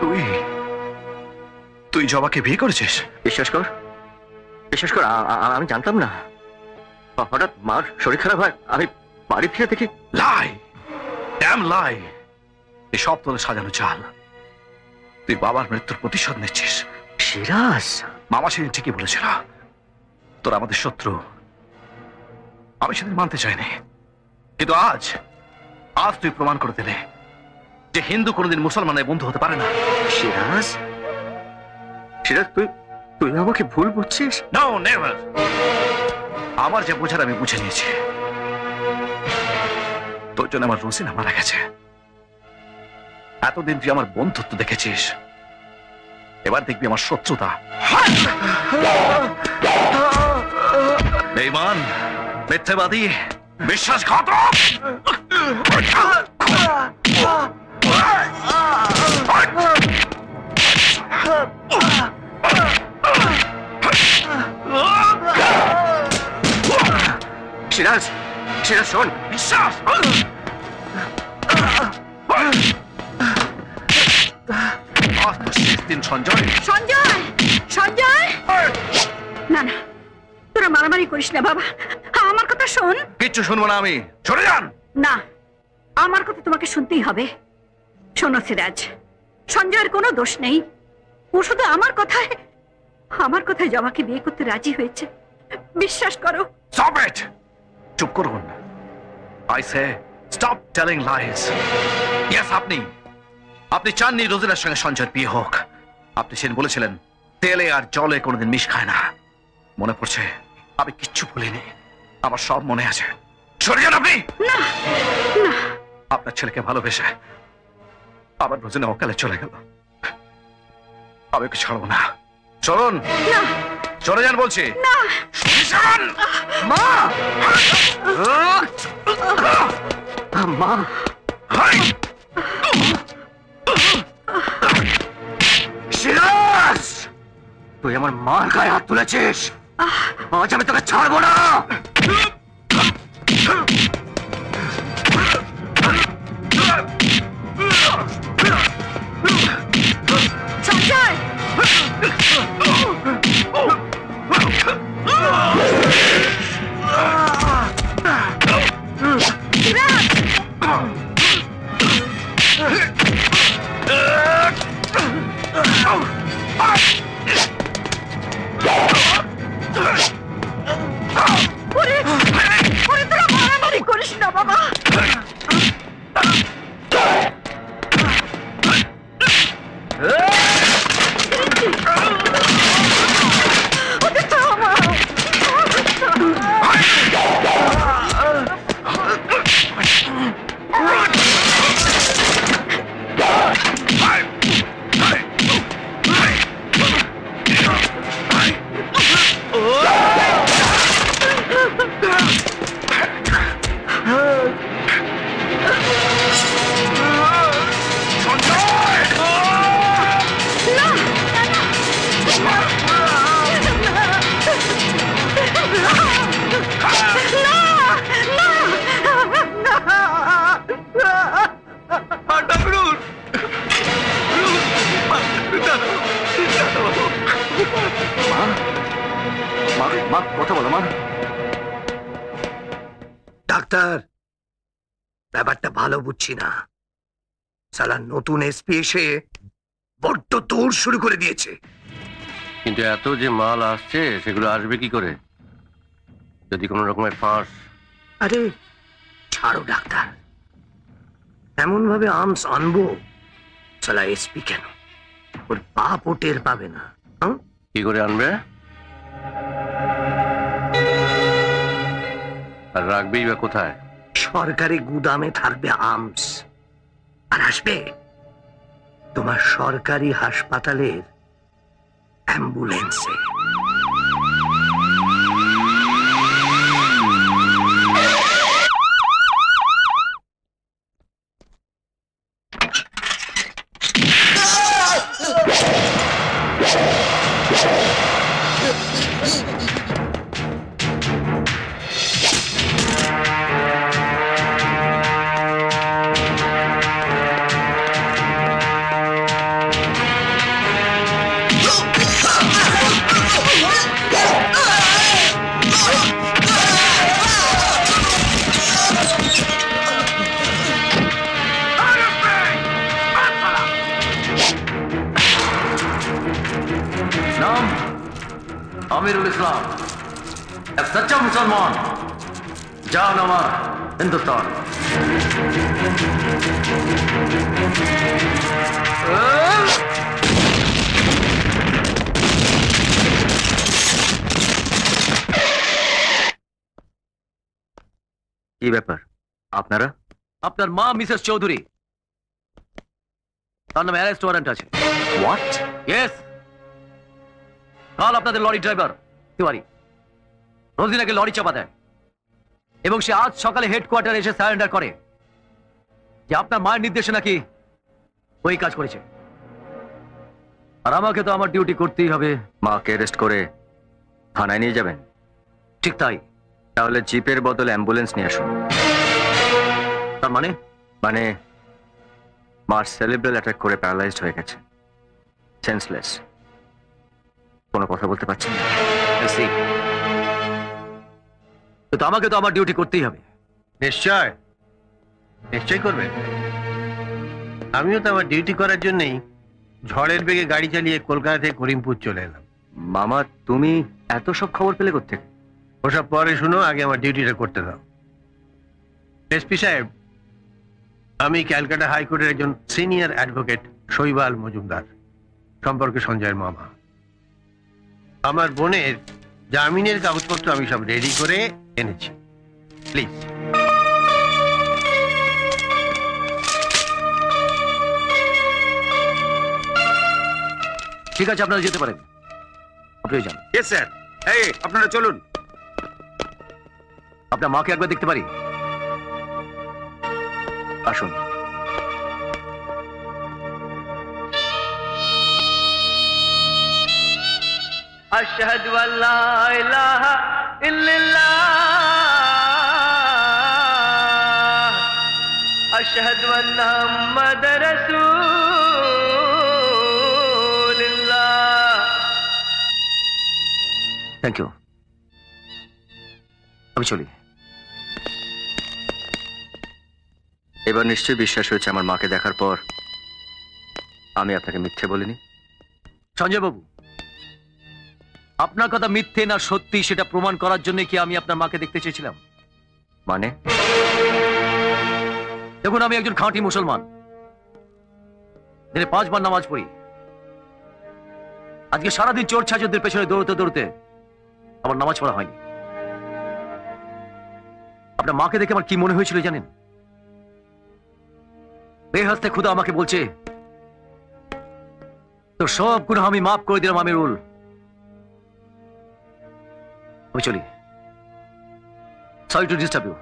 তুই তুই জবাকে বিয়ে করেছিস? বিশ্বাস কর, বিশ্বাস কর, আমি জানতাম না। হঠাৎ মার শরীর খারাপ হয়, আমি বাড়ি ফিরে দেখি। লাই, ড্যাম লাই। এসব তোদের সাজানো চাল। তুই বাবার মৃত্যুর প্রতিশোধ নিচ্ছিস। সিরাজ, মামা সেদিন ঠিকই বলেছিল তোরা আমাদের শত্রু। আমি সেদিন মানতে চাইনি, কিন্তু আজ আজ তুই প্রমাণ করে দিলে যে হিন্দু কোনোদিন মুসলমানের বন্ধু হতে পারে না। সিরাজ, সিরাজ, তুই তুই আমাকে ভুল বুঝছিস? No, never. আমার যে বোঝার আমি বুঝে নিয়েছি। তোর জন্য আমার রোজিনা মারা গেছে। এতদিন তুই আমার বন্ধুত্ব দেখেছিস, এবার দেখবি আমার শত্রুতা। বেঈমান, মিথ্যাবাদী, বিশ্বাসঘাতক। সিরাজ, সিরাজ শোন। বিশ্বাস আজ তো শেষ দিন। সঞ্জয়, সঞ্জয়, সঞ্জয়, না না, তোরা মারামারি করিস না বাবা। আমার কথা শোন। কিচ্ছু শুনবো না আমি। সরে যান। না, আমার কথা তোমাকে শুনতেই হবে। শোনো সিরাজ, সঞ্জয়ের কোনো দোষ নেই। ও শুধু আমার কথায় জবাকে বিয়ে করতে রাজি হয়েছে। বিশ্বাস করো। Stop it! চুপ করুন। I say stop telling lies. Yes, আপনি চাননি রোজিনার সঙ্গে সঞ্জয়ের বিয়ে হোক। আপনি সেদিন বলেছিলেন তেলে আর জলে কোনোদিন মিশ খায় না। মনে পড়ছে? আমি কিচ্ছু ভুলিনি, আমার সব মনে আছে। সরে যান আপনি। না না, আপনার ছেলেকে ভালোবেসে আবার রোজিনা অকালে চলে গেল। আমি ওকে ছাড়বো না। চলুন, চলে যান বলছি। না, মা, মা, সিরাজ, তুই আমার মার গায়ে হাত তুলেছিস। আজ আমি তোকে ছাড়বো না। সঞ্জয়, তোরা মারামারি করিস না বাবা। কথা বলো মা। ডাক্তার, ব্যাপারটা ভালো বুঝছি না। সালা নতুন এসপি এসে বড্ড তোড় শুরু করে দিয়েছে। কিন্তু এত যে মাল আসছে সেগুলো আসবে কি করে যদি কোনো রকমের ফাঁস? আরে ছাড়ো ডাক্তার, এমন ভাবে আর্মস আনবো সালা এসপি কেন ওর বাপও টের পাবে না। কি করে আনবে? আর রাখবেই বা কোথায়? সরকারি গুদামে থাকবে আর্মস, আর আসবে তোমার সরকারি হাসপাতালের অ্যাম্বুলেন্সে। আমিরুল ইসলাম এক সচ্চা মুসলমান, জান আমার হিন্দুস্তান। কি ব্যাপার আপনারা? আপনার মা মিসেস চৌধুরী, তার নামে অ্যারেস্ট ওয়ারেন্ট আছে। হোয়াট? ইয়েস, কাল আপনাদের লরি ড্রাইভার তিওয়ারি রোজিনাকে লরি চাপা দেয় এবং সে আজ সকালে হেডকোয়ার্টারে এসে সারেন্ডার করে যে আপনার মায়ের নির্দেশে নাকি ওই কাজ করেছে। আর আমাকে তো আমার ডিউটি করতেই হবে। মাকে অ্যারেস্ট করে থানায় নিয়ে যাবেন? ঠিক তাই। তাহলে জিপের বদলে অ্যাম্বুলেন্স নিয়ে আসুন। তার মানে? মানে মার সেরিব্রাল অ্যাটাক করে প্যারালাইজড হয়ে গেছে, সেন্সলেস, কোনো কথা বলতে পারছেন না। তো আমাকে তো আমার ডিউটি করতেই হবে। নিশ্চয় নিশ্চয় করবে। আমিও তো আমার ডিউটি করার জন্যই ঝড়ের বেগে গাড়ি চালিয়ে কলকাতা থেকে করিমপুর চলে এলাম। মামা, তুমি এত সব খবর পেলে কোত্থেকে? ওসব পরে শুনো, আগে আমার ডিউটিটা করতে দাও। এসপি সাহেব, আমি ক্যালকাটা হাইকোর্টের একজন সিনিয়র অ্যাডভোকেট শৈবাল মজুমদার, সম্পর্কে সঞ্জয়ের মামা। আমার বোনের জামিনের কাগজপত্র আমি সব রেডি করে এনেছি। প্লিজ। ঠিক আছে, আপনারা যেতে পারেন। আপনি যান। Yes sir. এই আপনারা চলুন। আপনার মাকে একবার দেখতে পারি? আসুন। আশহাদু আল্লা ইলাহা ইল্লাল্লাহ আশহাদু আন্না মুহাম্মাদার রাসূলুল্লাহ। Thank you. আমি চলি। এবার নিশ্চয়ই বিশ্বাস হয়েছে আমার মাকে দেখার পর আমি আপনাকে মিথ্যে বলিনি। সঞ্জয় বাবু, আপনার কথা মিথ্যে না সত্যি সেটা প্রমাণ করার জন্য কি আমি আপনার মাকে দেখতে চেয়েছিলাম। মানে? দেখুন, আমি একজন খাঁটি মুসলমান, দিনে 5 বার নামাজ পড়ি। আজকে সারাদিন চোর ছাচরদের পেছনে দৌড়তে দৌড়তে আমার নামাজ পড়া হয়নি। আপনার মাকে দেখে আমার কি মনে হয়েছিল জানেন? বেহেশতে খুদা আমাকে বলছে, তো সব গুনাহ আমি মাফ করে দিলাম আমিরুল। আমি চলি। Sorry to disturb you.